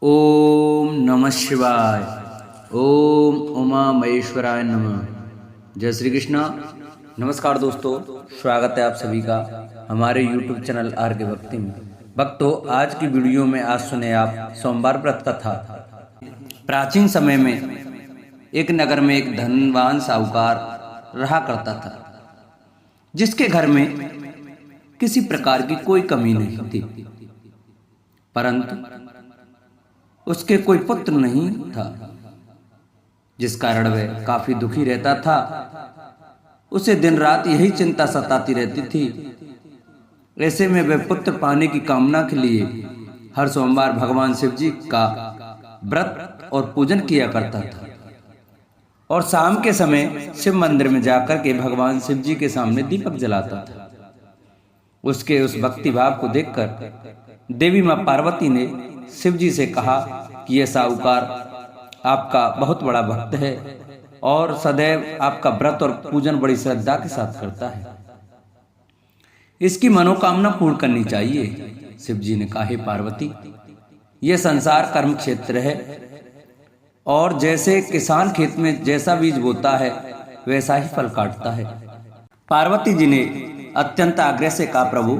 ओम नमः शिवाय। ओम उमा महेश्वराय नमः। जय श्री कृष्णा। नमस्कार दोस्तों, स्वागत है आप सभी का हमारे YouTube चैनल आर के भक्ति में। भक्तों, आज की वीडियो में आज सुने आप सोमवार व्रत कथा। प्राचीन समय में एक नगर में एक धनवान साहूकार रहा करता था, जिसके घर में किसी प्रकार की कोई कमी नहीं थी, परंतु उसके कोई पुत्र नहीं था, जिस कारण वह काफी दुखी रहता था। उसे दिन रात यही चिंता सताती रहती थी। ऐसे में वह पुत्र पाने की कामना के लिए हर सोमवार भगवान शिव जी का व्रत और पूजन किया करता था, और शाम के समय शिव मंदिर में जाकर के भगवान शिव जी के सामने दीपक जलाता था। उसके उस भक्ति भाव को देखकर देवी मां पार्वती ने शिव जी से कहा कि यह साहूकार आपका बहुत बड़ा भक्त है और सदैव आपका व्रत और पूजन बड़ी श्रद्धा के साथ करता है। इसकी मनोकामना पूर्ण करनी चाहिए। शिव जी ने कहा, हे पार्वती, यह संसार कर्म क्षेत्र है, और जैसे किसान खेत में जैसा बीज बोता है वैसा ही फल काटता है। पार्वती जी ने अत्यंत आग्रह से कहा, प्रभु,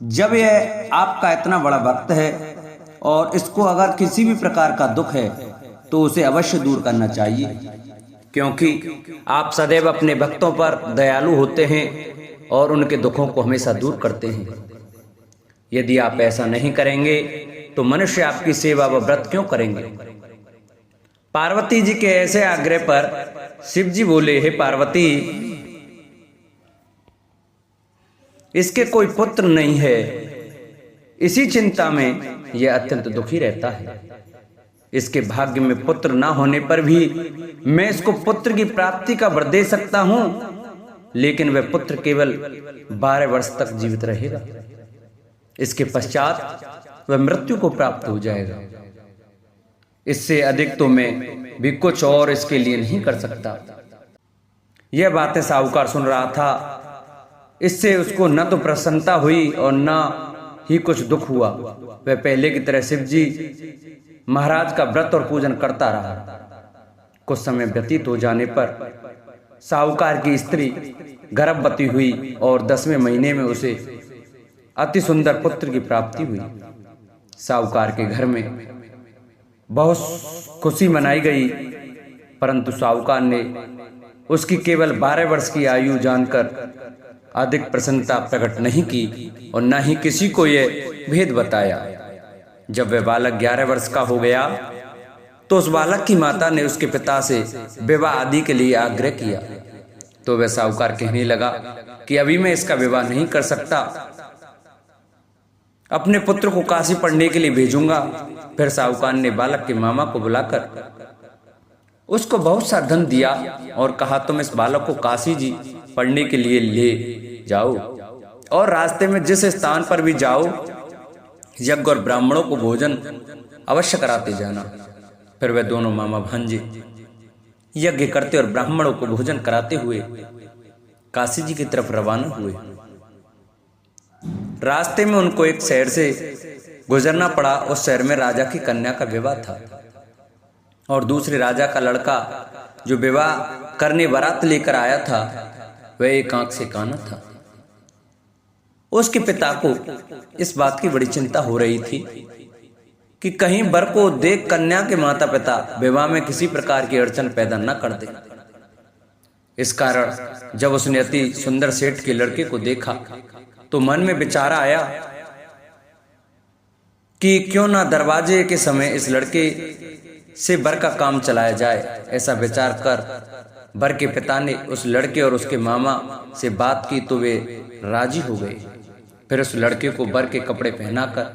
जब यह आपका इतना बड़ा भक्त है और इसको अगर किसी भी प्रकार का दुख है तो उसे अवश्य दूर करना चाहिए, क्योंकि आप सदैव अपने भक्तों पर दयालु होते हैं और उनके दुखों को हमेशा दूर करते हैं। यदि आप ऐसा नहीं करेंगे तो मनुष्य आपकी सेवा व व्रत क्यों करेंगे। पार्वती जी के ऐसे आग्रह पर शिव जी बोले, हे पार्वती, इसके कोई पुत्र नहीं है। इसी चिंता में यह अत्यंत दुखी रहता है। इसके भाग्य में पुत्र ना होने पर भी मैं इसको पुत्र की प्राप्ति का वर दे सकता हूं, लेकिन वह पुत्र केवल 12 वर्ष तक जीवित रहेगा। इसके पश्चात वह मृत्यु को प्राप्त हो जाएगा। इससे अधिक तो मैं भी कुछ और इसके लिए नहीं कर सकता। यह बातें साहूकार सुन रहा था। इससे उसको न तो प्रसन्नता हुई और न ही कुछ दुख हुआ। वह पहले की तरह शिव जी महाराज का व्रत और पूजन करता रहा। कुछ समय व्यतीत हो जाने पर साहूकार की स्त्री गर्भवती हुई और 10वें महीने में उसे अति सुंदर पुत्र की प्राप्ति हुई। साहूकार के घर में बहुत खुशी मनाई गई, परंतु साहूकार ने उसकी केवल 12 वर्ष की आयु जानकर अधिक प्रसन्नता प्रकट नहीं की और न ही किसी को यह भेद बताया। जब वह बालक 11 वर्ष का हो गया तो उस बालक की माता ने उसके पिता से विवाह आदि के लिए आग्रह किया। तो वह साहूकार कहने लगा कि अभी मैं इसका विवाह नहीं कर सकता, अपने पुत्र को काशी पढ़ने के लिए भेजूंगा। फिर साहूकार ने बालक के मामा को बुलाकर उसको बहुत सा धन दिया और कहा, तुम इस बालक को काशी जी पढ़ने के लिए ले जाओ और रास्ते में जिस स्थान पर भी जाओ यज्ञ और ब्राह्मणों को भोजन अवश्य कराते जाना। फिर वे दोनों मामा भांजे यज्ञ करते और ब्राह्मणों को भोजन कराते हुए काशी जी की तरफ रवाना हुए। रास्ते में उनको एक शहर से गुजरना पड़ा। उस शहर में राजा की कन्या का विवाह था और दूसरे राजा का लड़का जो विवाह करने बारात लेकर आया था वह एक आंख से काना था। उसके पिता को इस बात की बड़ी चिंता हो रही थी कि कहीं वर को देख कन्या के माता पिता विवाह में किसी प्रकार की अड़चन पैदा न कर दे। इस कारण जब उसने अति सुंदर सेठ के लड़के को देखा तो मन में विचार आया कि क्यों ना दरवाजे के समय इस लड़के से वर का काम चलाया जाए। ऐसा विचार कर वर के पिता ने उस लड़के और उसके मामा से बात की तो वे राजी हो गए। फिर उस लड़के को वर के कपड़े पहनाकर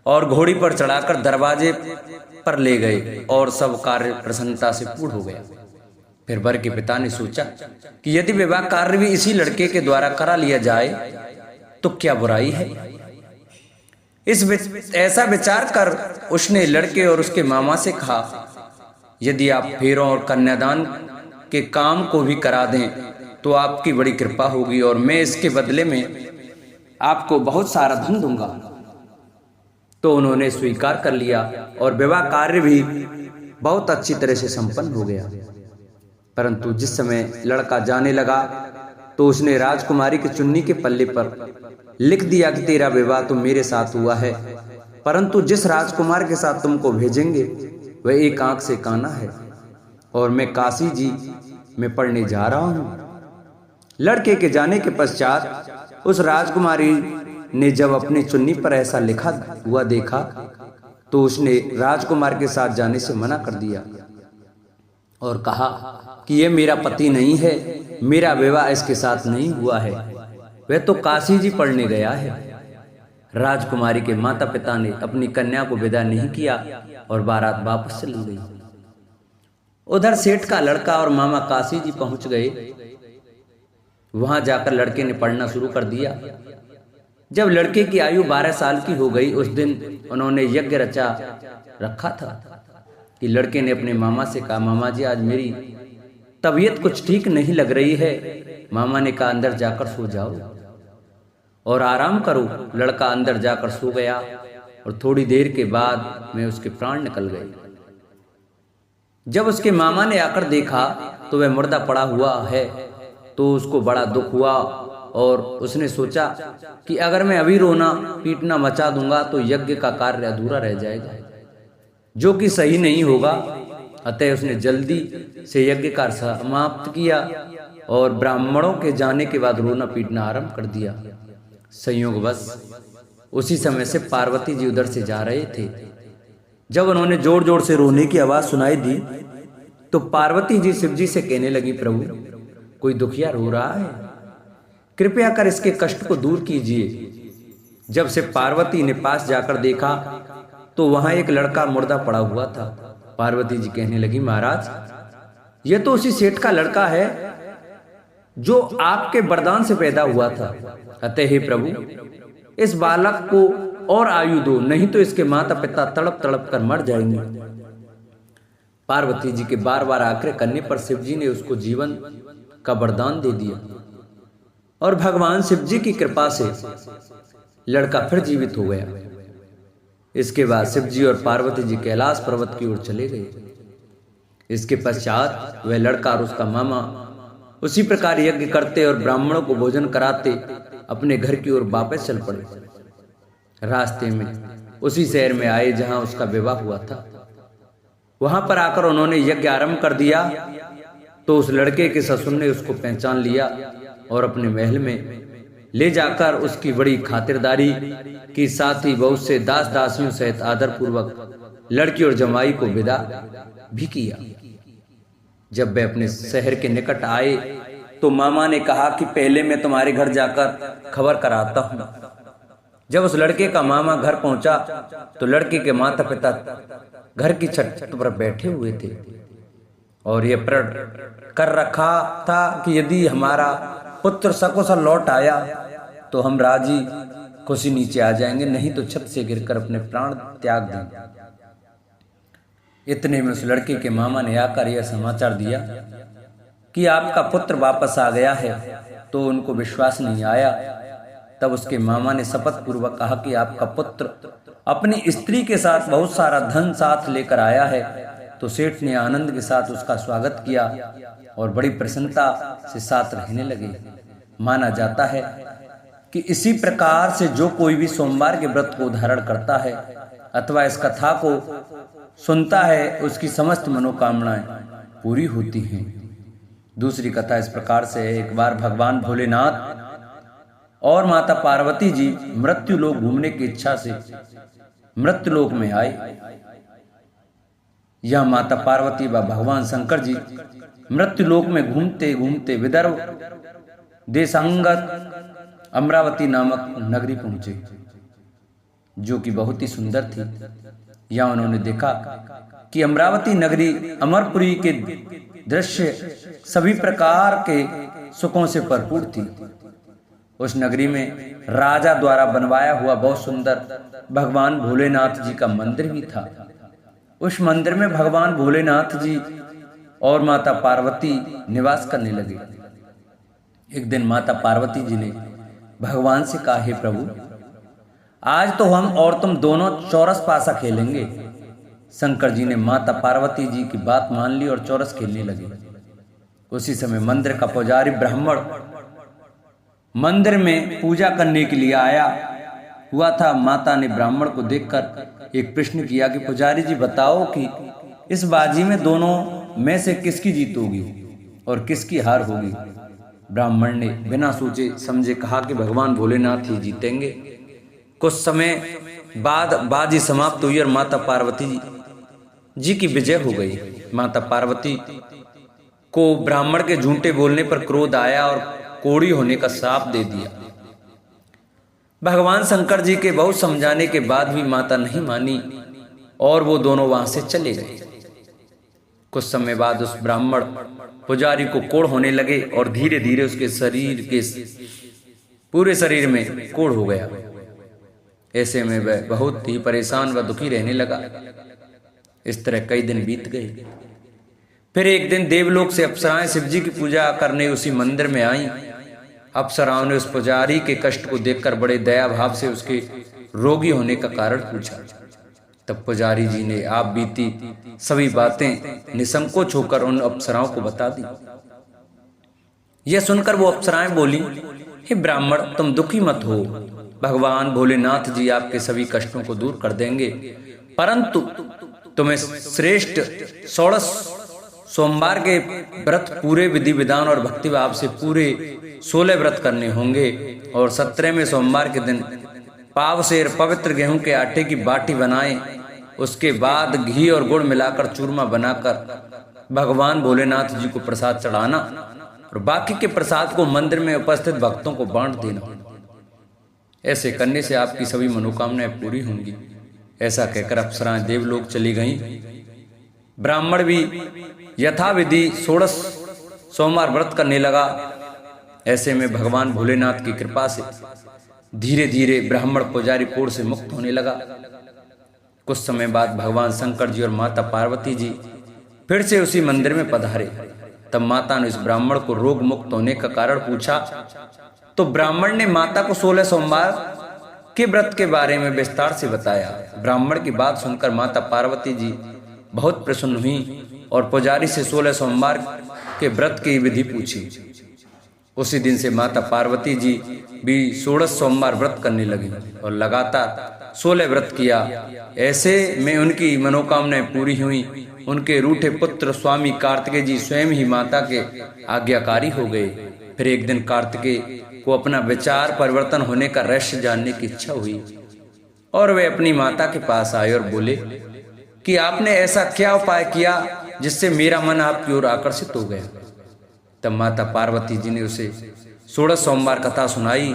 और घोड़ी पर चढ़ाकर दरवाजे पर ले गए और सब कार्य प्रसन्नता से पूर्ण हो गया। फिर वर के पिता ने सोचा कि यदि विवाह कार्य भी इसी लड़के के द्वारा करा लिया जाए तो क्या बुराई है। ऐसा विचार कर उसने लड़के और उसके मामा से कहा, यदि आप फेरों और कन्यादान के काम को भी करा दें तो आपकी बड़ी कृपा होगी और मैं इसके बदले में आपको बहुत सारा धन दूंगा। तो उन्होंने स्वीकार कर लिया और विवाह कार्य भी बहुत अच्छी तरह से संपन्न हो गया। परंतु जिस समय लड़का जाने लगा तो उसने राजकुमारी की चुन्नी के पल्ले पर लिख दिया कि तेरा विवाह तो मेरे साथ हुआ है, परंतु जिस राजकुमार के साथ तुमको भेजेंगे वह एक आंख से काना है और मैं काशी जी में पढ़ने जा रहा हूं। लड़के के जाने के पश्चात उस राजकुमारी ने जब अपनी चुन्नी पर ऐसा लिखा हुआ देखा तो उसने राजकुमार के साथ जाने से मना कर दिया और कहा कि यह मेरा पति नहीं है, मेरा विवाह इसके साथ नहीं हुआ है, वह तो काशी जी पढ़ने गया है। राजकुमारी के माता पिता ने अपनी कन्या को विदा नहीं किया और बारात वापस चली गई। उधर सेठ का लड़का और मामा काशी जी पहुंच गए। वहां जाकर लड़के ने पढ़ना शुरू कर दिया। जब लड़के की आयु 12 साल की हो गई, उस दिन उन्होंने यज्ञ रचा रखा था कि लड़के ने अपने मामा से कहा, मामा जी आज मेरी तबीयत कुछ ठीक नहीं लग रही है। मामा ने कहा अंदर जाकर सो जाओ और आराम करो। लड़का अंदर जाकर सो गया और थोड़ी देर के बाद में उसके प्राण निकल गए। जब उसके मामा ने आकर देखा तो वह मुर्दा पड़ा हुआ है तो उसको बड़ा दुख हुआ और उसने सोचा कि अगर मैं अभी रोना पीटना मचा दूंगा तो यज्ञ का कार्य अधूरा रह जाएगा, जो कि सही नहीं होगा। अतः उसने जल्दी से यज्ञ कार्य समाप्त किया और ब्राह्मणों के जाने के बाद रोना पीटना आरंभ कर दिया। संयोगवश उसी समय से पार्वती जी उधर से जा रहे थे। जब उन्होंने जोर जोर से रोने की आवाज सुनाई दी तो पार्वती जी शिव जी से कहने लगी, प्रभु कोई दुखिया रो रहा है, कृपया कर इसके कष्ट को दूर कीजिए। जब से पार्वती ने पास जाकर देखा तो वहां एक लड़का मुर्दा पड़ा हुआ था। पार्वती जी कहने लगी, महाराज यह तो उसी सेठ का लड़का है जो आपके वरदान से पैदा हुआ था। अतः हे प्रभु इस बालक को और आयु दो, नहीं तो इसके माता पिता तड़प तड़प कर मर जाएंगे। पार्वती जी के बार बार आग्रह करने पर शिव जी ने उसको जीवन का वरदान दे दिया और भगवान शिव जी की कृपा से लड़का फिर जीवित हो गया। इसके बाद शिव जी और पार्वती जी कैलाश पर्वत की ओर चले गए। इसके पश्चात वह लड़का और उसका मामा उसी प्रकार यज्ञ करते और ब्राह्मणों को भोजन कराते अपने घर की ओर वापस चल पड़े। रास्ते में उसी शहर में आए जहां उसका विवाह हुआ था। वहां पर आकर उन्होंने यज्ञ आरंभ कर दिया तो उस लड़के के ससुर ने उसको पहचान लिया और अपने महल में ले जाकर उसकी बड़ी खातिरदारी की, साथ ही बहुत से दास दासियों सहित आदर पूर्वक लड़की और जमाई को विदा भी किया। जब वे अपने शहर के निकट आए तो मामा ने कहा कि पहले मैं तुम्हारे घर जाकर खबर कराता हूं। जब उस लड़के का मामा घर पहुंचा तो लड़के के माता पिता घर की छत पर बैठे हुए थे और यह प्रण कर रखा था कि यदि हमारा पुत्र सकुशल लौट आया तो हम राजी खुशी नीचे आ जाएंगे, नहीं तो छत से गिरकर अपने प्राण त्याग देंगे। इतने में उस लड़के के मामा ने आकर यह समाचार दिया कि आपका पुत्र वापस आ गया है। तो उनको विश्वास नहीं आया। तब उसके मामा ने शपथ पूर्वक कहा कि आपका पुत्र अपनी स्त्री के साथ बहुत सारा धन साथ लेकर आया है। तो सेठ ने आनंद के साथ उसका स्वागत किया और बड़ी प्रसन्नता से साथ रहने लगे। माना जाता है कि इसी प्रकार से जो कोई भी सोमवार के व्रत को धारण करता है अथवा इस कथा को सुनता है उसकी समस्त मनोकामनाएं पूरी होती हैं। दूसरी कथा इस प्रकार से है। एक बार भगवान भोलेनाथ और माता पार्वती जी मृत्यु लोक घूमने की इच्छा से मृत्यु लोक में आए। यह माता पार्वती व भगवान शंकर जी मृत्यु लोक में घूमते घूमते विदर्भ देशांगत अमरावती नामक नगरी पहुंचे, जो कि बहुत ही सुंदर थी। यहाँ उन्होंने देखा कि अमरावती नगरी अमरपुरी के दृश्य सभी प्रकार के सुखों से भरपूर थी। उस नगरी में राजा द्वारा बनवाया हुआ बहुत सुंदर भगवान भोलेनाथ जी का मंदिर भी था। उस मंदिर में भगवान भोलेनाथ जी और माता पार्वती निवास करने लगे। एक दिन माता पार्वती जी ने भगवान से कहा, हे प्रभु आज तो हम और तुम दोनों चौरस पासा खेलेंगे। शंकर जी ने माता पार्वती जी की बात मान ली और चौरस खेलने लगे। उसी समय मंदिर का पुजारी ब्राह्मण मंदिर में पूजा करने के लिए आया हुआ था। माता ने ब्राह्मण को देखकर एक प्रश्न किया कि पुजारी जी बताओ कि इस बाजी में दोनों में से किसकी जीत होगी और किसकी हार होगी। ब्राह्मण ने बिना सोचे समझे कहा कि भगवान भोलेनाथ ही जीतेंगे। कुछ समय बाद बाजी समाप्त हुई और माता पार्वती जी की विजय हो गई। माता पार्वती को ब्राह्मण के झूठे बोलने पर क्रोध आया और कोढ़ी होने का श्राप दे दिया। भगवान शंकर जी के बहुत समझाने के बाद भी माता नहीं मानी और वो दोनों वहां से चले गए। कुछ समय बाद उस ब्राह्मण पुजारी को कोढ़ होने लगे और धीरे धीरे उसके शरीर के पूरे शरीर में कोढ़ हो गया। ऐसे में वह बहुत ही परेशान व दुखी रहने लगा। इस तरह कई दिन बीत गए। फिर एक दिन देवलोक से अप्सराएं शिव जी की पूजा करने उसी मंदिर में आईं। अप्सराओं ने उस पुजारी के कष्ट को देखकर बड़े दया भाव से उसके रोगी होने का कारण पूछा। तब पुजारी जी ने आप बीती सभी बातें निसंकोच होकर उन अप्सराओं को बता दी। यह सुनकर वो अप्सराएं बोली, हे ब्राह्मण, तुम दुखी मत हो। भगवान भोलेनाथ जी आपके सभी कष्टों को दूर कर देंगे, परंतु तुम्हें श्रेष्ठ 16 सोमवार के व्रत पूरे विधि विधान और भक्ति भाव से पूरे 16 व्रत करने होंगे और 17वें सोमवार के दिन पाव सेर पवित्र गेहूं के आटे की बाटी बनाएं। उसके बाद घी और गुड़ मिलाकर चूरमा बनाकर भगवान भोलेनाथ जी को प्रसाद चढ़ाना और बाकी के प्रसाद को मंदिर में उपस्थित भक्तों को बांट देना। ऐसे करने से आपकी सभी मनोकामनाएं पूरी होंगी। ऐसा कहकर अप्सराएं देवलोक चली गईं। ब्राह्मण भी यथाविधि 16 सोमवार व्रत करने लगा। ऐसे में भगवान भोलेनाथ की कृपा से धीरे धीरे ब्राह्मण पुजारी कोढ़ से मुक्त होने लगा। कुछ समय बाद भगवान शंकर जी और माता पार्वती जी फिर से उसी मंदिर में पधारे। तब माता ने उस ब्राह्मण को रोग मुक्त होने का कारण पूछा तो ब्राह्मण ने माता को 16 सोमवार के व्रत के बारे में विस्तार से बताया। ब्राह्मण की बात सुनकर माता पार्वती जी बहुत प्रसन्न हुई और पुजारी से 16 सोमवार के व्रत की विधि पूछी। उसी दिन से माता पार्वती जी भी 16 सोमवार व्रत करने लगी और लगातार 16 व्रत किया। ऐसे में उनकी मनोकामनाएं पूरी हुई। उनके रूठे पुत्र स्वामी कार्तिकेय जी स्वयं ही माता के आज्ञाकारी हो गए। फिर एक दिन कार्तिकेय को अपना विचार परिवर्तन होने का रहस्य जानने की इच्छा हुई और वे अपनी माता के पास आए और बोले कि आपने ऐसा क्या उपाय किया जिससे मेरा मन आपकी ओर आकर्षित हो गया। तब माता पार्वती जी ने उसे 16 सोमवार कथा सुनाई।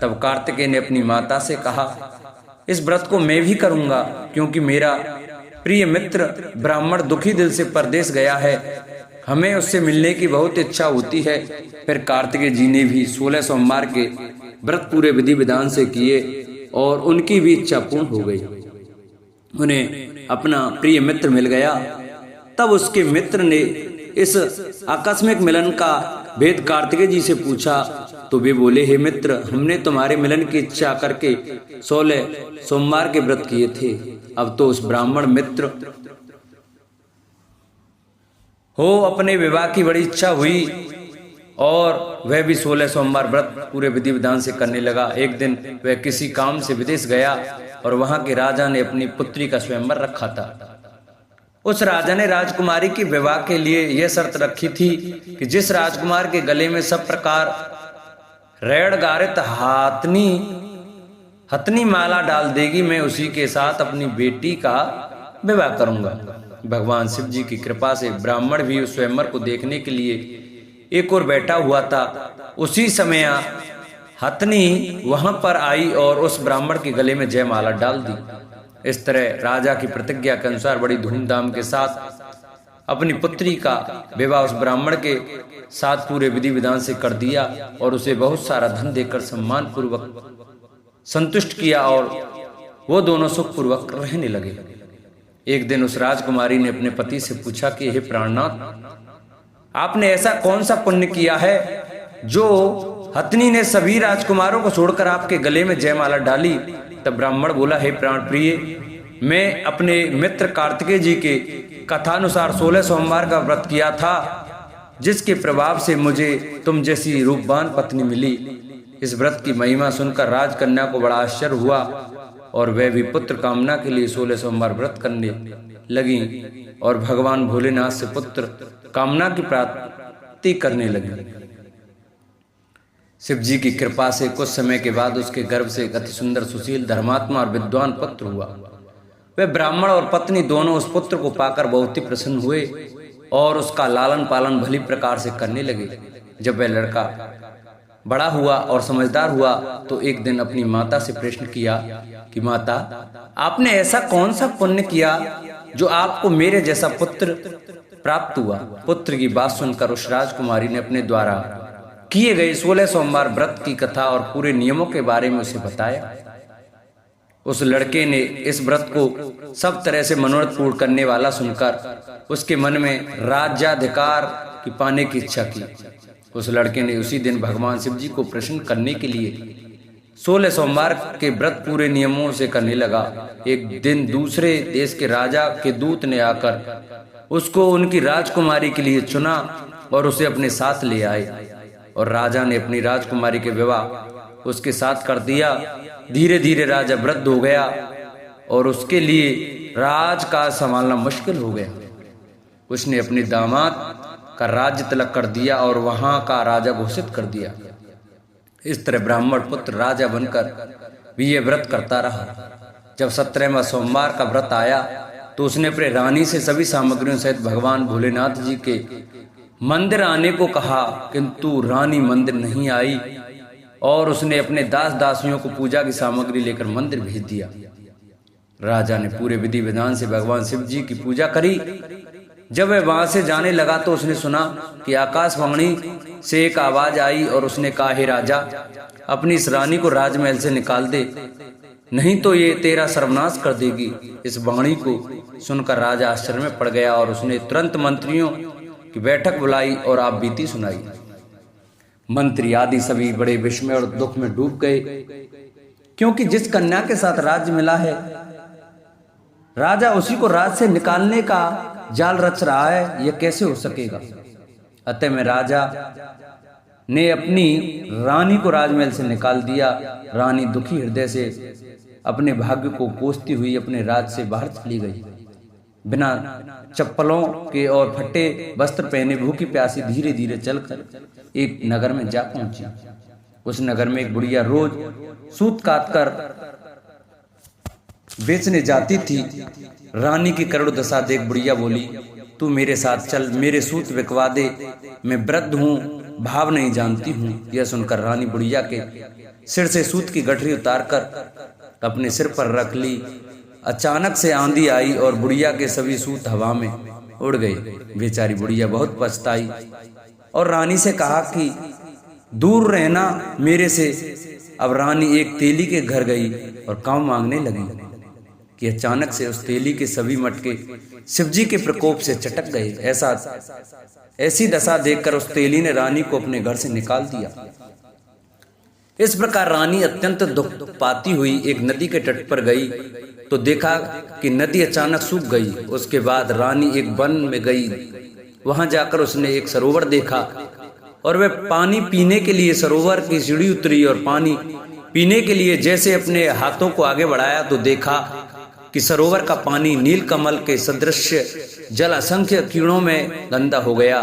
तब कार्तिकेय ने अपनी माता से कहा, इस व्रत को मैं भी करूंगा क्योंकि मेरा प्रिय मित्र ब्राह्मण दुखी दिल से परदेश गया है, हमें उससे मिलने की बहुत इच्छा होती है। फिर कार्तिकेय जी ने भी 16 सोमवार के व्रत पूरे विधि विधान से किए और उनकी भी इच्छा पूर्ण हो गई। उन्हें अपना प्रिय मित्र मिल गया। तब उसके मित्र ने इस आकस्मिक मिलन का भेद कार्तिकेय जी से पूछा तो वे बोले, हे मित्र, हमने तुम्हारे मिलन की इच्छा करके 16 सोमवार के व्रत किए थे। अब तो उस ब्राह्मण मित्र हो अपने विवाह की बड़ी इच्छा हुई और वह भी 16 सोमवार व्रत पूरे विधि विधान से करने लगा। एक दिन वह किसी काम से विदेश गया और वहां के राजा ने अपनी पुत्री का स्वयंवर रखा था। उस राजा ने राजकुमारी के विवाह के लिए यह शर्त रखी थी कि जिस राजकुमार के गले में सब प्रकार रेड़ गारित हथनी माला डाल देगी, मैं उसी के साथ अपनी बेटी का विवाह करूंगा। भगवान शिव जी की कृपा से ब्राह्मण भी उस स्वयंवर को देखने के लिए एक और बैठा हुआ था। उसी समय हथनी वहां पर आई और उस ब्राह्मण के गले में जयमाला डाल दी। इस तरह राजा की प्रतिज्ञा के अनुसार बड़ी धूमधाम के साथ अपनी पुत्री का विवाह उस ब्राह्मण के साथ पूरे विधि विधान से कर दिया और उसे बहुत सारा धन देकर सम्मान पूर्वक संतुष्ट किया और वो दोनों सुख पूर्वक रहने लगे। एक दिन उस राजकुमारी ने अपने पति से पूछा कि हे प्राणनाथ, आपने ऐसा कौन सा पुण्य किया है जो हथनी ने सभी राजकुमारों को छोड़कर आपके गले में जयमाला डाली तब ब्राह्मण बोला, हे प्राण प्रिय, मैं अपने मित्र कार्तिकेय जी के कथानुसार 16 सोमवार का व्रत किया था, जिसके प्रभाव से मुझे तुम जैसी रूपवान पत्नी मिली। इस व्रत की महिमा सुनकर राजकन्या को बड़ा आश्चर्य हुआ और वह भी पुत्र कामना के लिए 16 सोमवार व्रत करने लगी और भगवान भोलेनाथ से पुत्र कामना की प्राप्ति करने लगी। शिव जी की कृपा से कुछ समय के बाद उसके गर्भ से एक अति सुंदर, सुशील, धर्मात्मा और विद्वान पुत्र हुआ। वे ब्राह्मण और पत्नी दोनों उस पुत्र को पाकर बहुत ही प्रसन्न हुए और उसका लालन पालन भली प्रकार से करने लगे। जब वह लड़का बड़ा हुआ और समझदार हुआ तो एक दिन अपनी माता से प्रश्न किया कि माता, आपने ऐसा कौन सा पुण्य किया जो आपको मेरे जैसा पुत्र प्राप्त हुआ? पुत्र की बात सुनकर उस राजकुमारी ने अपने द्वारा किए गए 16 सोमवार व्रत की कथा और पूरे नियमों के बारे में उसे बताया। उस लड़के ने इस व्रत को सब तरह से मनोरथ पूर्ण करने वाला सुनकर उसके मन में राज्याधिकार की पाने की इच्छा की। उस लड़के ने उसी दिन भगवान शिव जी को प्रसन्न करने के लिए 16 सोमवार के व्रत पूरे नियमों से करने लगा। एक दिन दूसरे देश के राजा के दूत ने आकर उसको उनकी राजकुमारी के लिए चुना और उसे अपने साथ ले आए और राजा ने अपनी राजकुमारी के विवाह उसके साथ कर दिया। धीरे धीरे राजा वृद्ध हो गया और उसके लिए राज का संभालना मुश्किल हो गया। उसने अपने दामाद का राज्य तलक कर दिया और वहां का राजा घोषित कर दिया। इस तरह ब्राह्मण पुत्र राजा बनकर भी ये व्रत करता रहा। जब 17वां सोमवार का व्रत आया तो उसने अपने रानी से सभी सामग्रियों सहित भगवान भोलेनाथ जी के मंदिर आने को कहा, किंतु रानी मंदिर नहीं आई और उसने अपने दास दासियों को पूजा की सामग्री लेकर मंदिर भेज दिया। राजा ने पूरे विधि विधान से भगवान शिव जी की पूजा करी। जब वह वहां से जाने लगा तो उसने सुना कि आकाशवाणी से एक आवाज आई और उसने कहा, हे राजा, अपनी इस रानी को राजमहल से निकाल दे, नहीं तो ये तेरा सर्वनाश कर देगी। इस वाणी को सुनकर राजा आश्चर्य में पड़ गया और उसने तुरंत मंत्रियों की बैठक बुलाई और आप बीती सुनाई। मंत्री आदि सभी बड़े विस्मय और दुख में डूब गए, क्योंकि जिस कन्या के साथ राज्य मिला है, राजा उसी को राज से निकालने का जाल रच रहा है, यह कैसे हो सकेगा? अतः में राजा ने अपनी रानी को राजमहल से निकाल दिया। रानी दुखी हृदय से अपने भाग्य को कोसती हुई अपने राज से बाहर चली गई। बिना चप्पलों के और फटे वस्त्र पहने भूखी प्यासी धीरे धीरे चलकर एक नगर में जा पहुंची। उस नगर में एक बुढ़िया रोज सूत काटकर बेचने जाती थी। रानी की करुण दशा देख बुढ़िया बोली, तू मेरे साथ चल, मेरे सूत बिकवा दे, मैं वृद्ध हूँ, भाव नहीं जानती हूँ। यह सुनकर रानी बुढ़िया के सिर से सूत की गठरी उतारकर अपने सिर पर रख ली। अचानक से आंधी आई और बुढ़िया के सभी सूत हवा में उड़ गए। बेचारी बुढ़िया बहुत पछताई और रानी से कहा कि दूर रहना मेरे से। अब रानी एक तेली के घर गई और काम मांगने लगी कि अचानक से उस तेली के सभी मटके शिवजी के प्रकोप से चटक गए। ऐसी दशा देखकर उस तेली ने रानी को अपने घर से निकाल दिया। इस प्रकार रानी अत्यंत दुख पाती हुई एक नदी के तट पर गई तो देखा कि नदी अचानक सूख गई। उसके बाद रानी एक वन में गई। वहां जाकर उसने एक सरोवर देखा और वह पानी पीने के लिए सरोवर की सीढ़ी उतरी और पानी पीने के लिए जैसे अपने हाथों को आगे बढ़ाया तो देखा कि सरोवर का पानी नील कमल के सदृश जल असंख्य कीड़ों में गंदा हो गया।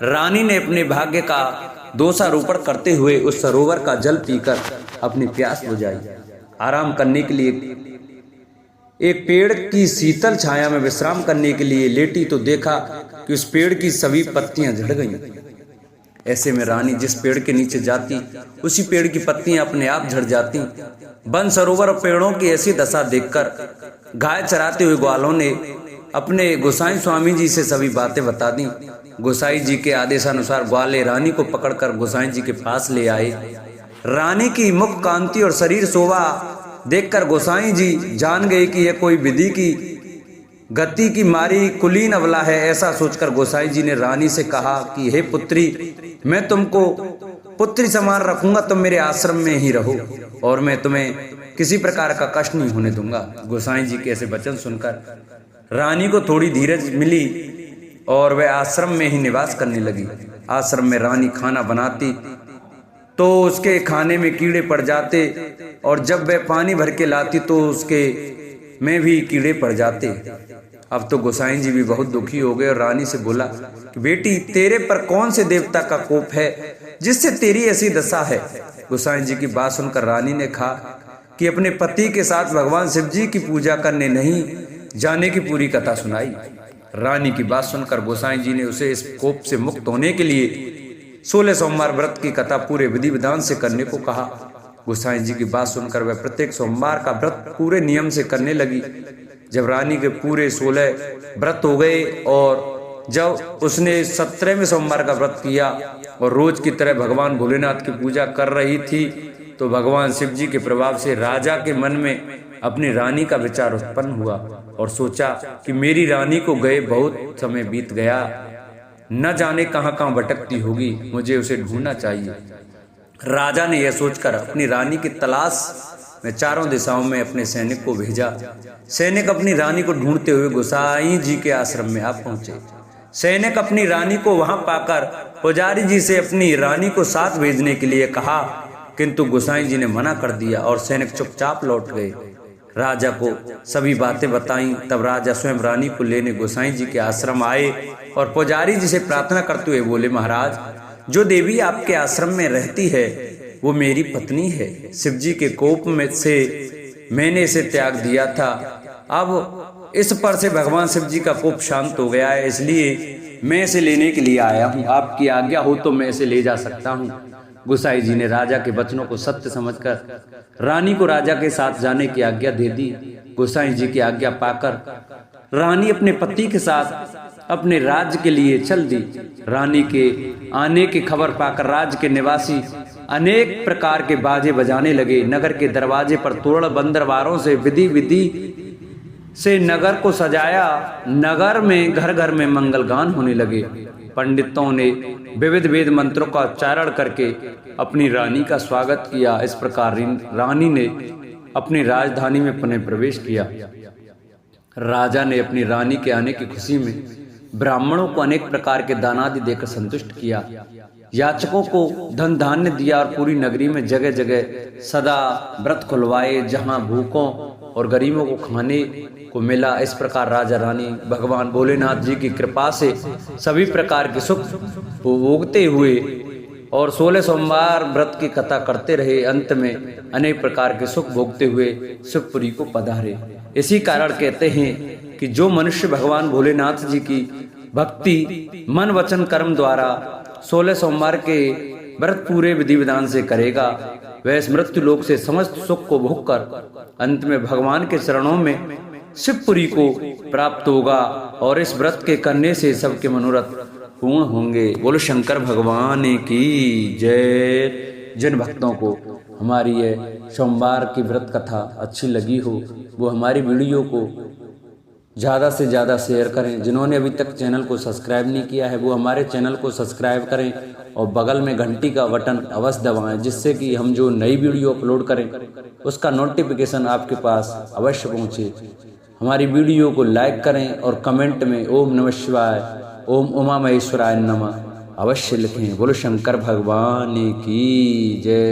रानी ने अपने भाग्य का दोषारोपण करते हुए उस सरोवर का जल पीकर अपनी प्यास बुझाई। आराम करने के लिए एक पेड़ की शीतल छाया में विश्राम करने के लिए लेटी तो देखा कि उस पेड़ की सभी पत्तियां झड़ गईं। ऐसे में रानी जिस पेड़ के नीचे जाती उसी पेड़ की पत्तियां अपने आप झड़ जाती। वन सरोवर और पेड़ों की ऐसी दशा देखकर गाय चराते हुए ग्वालों ने अपने गोसाई स्वामी जी से सभी बातें बता दी। गोसाई जी के आदेशानुसार ग्वाले रानी को पकड़कर गोसाई जी के पास ले आए। रानी की मुख कांति और शरीर शोभा देखकर गोसाई जी जान गए कि यह कोई विधि की गति की मारी कुलीन अबला है। ऐसा सोचकर गोसाई जी ने रानी से कहा कि हे पुत्री, मैं तुमको पुत्री समान रखूंगा, तुम मेरे आश्रम में ही रहो और मैं तुम्हें किसी प्रकार का कष्ट नहीं होने दूंगा। गोसाई जी के ऐसे वचन सुनकर रानी को थोड़ी धीरज मिली और वह आश्रम में ही निवास करने लगी। आश्रम में रानी खाना बनाती तो उसके खाने में कीड़े पड़ जाते और जब वह पानी भर के लाती तो उसके में भी कीड़े पड़ जाते। अब तो गोसाई जी भी बहुत दुखी हो गए और रानी से बोला कि बेटी, तेरे पर कौन से देवता का कोप है जिससे तेरी ऐसी दशा है। गोसाई जी की बात सुनकर रानी ने कहा कि अपने पति के साथ भगवान शिव जी की पूजा करने नहीं जाने की पूरी कथा सुनाई। रानी की बात सुनकर गोसाई जी ने उसे इस कोप से मुक्त होने के लिए 16 सोमवार व्रत की कथा पूरे विधि विधान से करने को कहा। गोसाई जी की बात सुनकर वह प्रत्येक सोमवार का व्रत पूरे नियम से करने लगी। जब रानी के पूरे 16 व्रत हो गए और जब उसने 17वें सोमवार का व्रत किया और रोज की तरह भगवान भोलेनाथ की पूजा कर रही थी तो भगवान शिव जी के प्रभाव से राजा के मन में अपनी रानी का विचार उत्पन्न हुआ और सोचा कि मेरी रानी को गए बहुत समय बीत गया, न जाने कहाँ कहाँ भटकती होगी, मुझे उसे ढूंढना चाहिए। राजा ने यह सोचकर अपनी रानी की तलाश में चारों दिशाओं में अपने सैनिक को भेजा। सैनिक अपनी रानी को ढूंढते हुए गोसाई जी के आश्रम में आ पहुंचे। सैनिक अपनी रानी को वहां पाकर पुजारी जी से अपनी रानी को साथ भेजने के लिए कहा, किंतु गोसाई जी ने मना कर दिया और सैनिक चुपचाप लौट गए। राजा को सभी बातें बताई। तब राजा स्वयं रानी को लेने गोसाई जी के आश्रम आए और पुजारी जी से प्रार्थना करते हुए बोले, महाराज, जो देवी आपके आश्रम में रहती है वो मेरी पत्नी है। शिव जी के कोप में से मैंने इसे त्याग दिया था। अब इस पर से भगवान शिव जी का कोप शांत हो गया है, इसलिए मैं इसे लेने के लिए आया हूँ। आपकी आज्ञा हो तो मैं इसे ले जा सकता हूँ। गोसाई जी ने राजा के वचनों को सत्य समझकर रानी को राजा के साथ जाने की आज्ञा दे दी। गोसाई जी की आज्ञा पाकर रानी अपने पति के साथ अपने राज्य के लिए चल दी। रानी के आने की खबर पाकर राज्य के निवासी अनेक प्रकार के बाजे बजाने लगे। नगर के दरवाजे पर तोरण बंदरवारों से विधि से नगर को सजाया। नगर में घर घर में मंगल गान होने लगे। पंडितों ने विविध वेद मंत्रों का उच्चारण करके अपनी रानी का स्वागत किया। इस प्रकार रानी ने अपनी राजधानी में पुनः प्रवेश किया। राजा ने अपनी रानी के आने की खुशी में ब्राह्मणों को अनेक प्रकार के दानादि देकर संतुष्ट किया। याचकों को धन धान्य दिया और पूरी नगरी में जगह जगह सदा व्रत खुलवाए, जहां भूखों और गरीबों को खाने को मिला। इस प्रकार राजा रानी भगवान भोलेनाथ जी की कृपा से सभी प्रकार के सुख भोगते हुए और 16 सोमवार व्रत की कथा करते रहे। अंत में अनेक प्रकार के सुख भोगते हुए शिवपुरी को पधारे। इसी कारण कहते हैं कि जो मनुष्य भगवान भोलेनाथ जी की भक्ति मन वचन कर्म द्वारा 16 सोमवार के व्रत पूरे विधि विधान से करेगा, वह इस मृत्यु लोक से समस्त सुख को भोग कर अंत में भगवान के चरणों में शिवपुरी को प्राप्त होगा और इस व्रत के करने से सबके मनोरथ पूर्ण होंगे। बोलो शंकर भगवान की जय। जिन भक्तों को हमारी ये सोमवार की व्रत कथा अच्छी लगी हो वो हमारी वीडियो को ज़्यादा से ज़्यादा शेयर करें। जिन्होंने अभी तक चैनल को सब्सक्राइब नहीं किया है वो हमारे चैनल को सब्सक्राइब करें और बगल में घंटी का बटन अवश्य दबाएं, जिससे कि हम जो नई वीडियो अपलोड करें उसका नोटिफिकेशन आपके पास अवश्य पहुंचे। हमारी वीडियो को लाइक करें और कमेंट में ओम नमः शिवाय, ओम उमा महेश्वराय नमः अवश्य लिखें। बोलो शंकर भगवान की जय।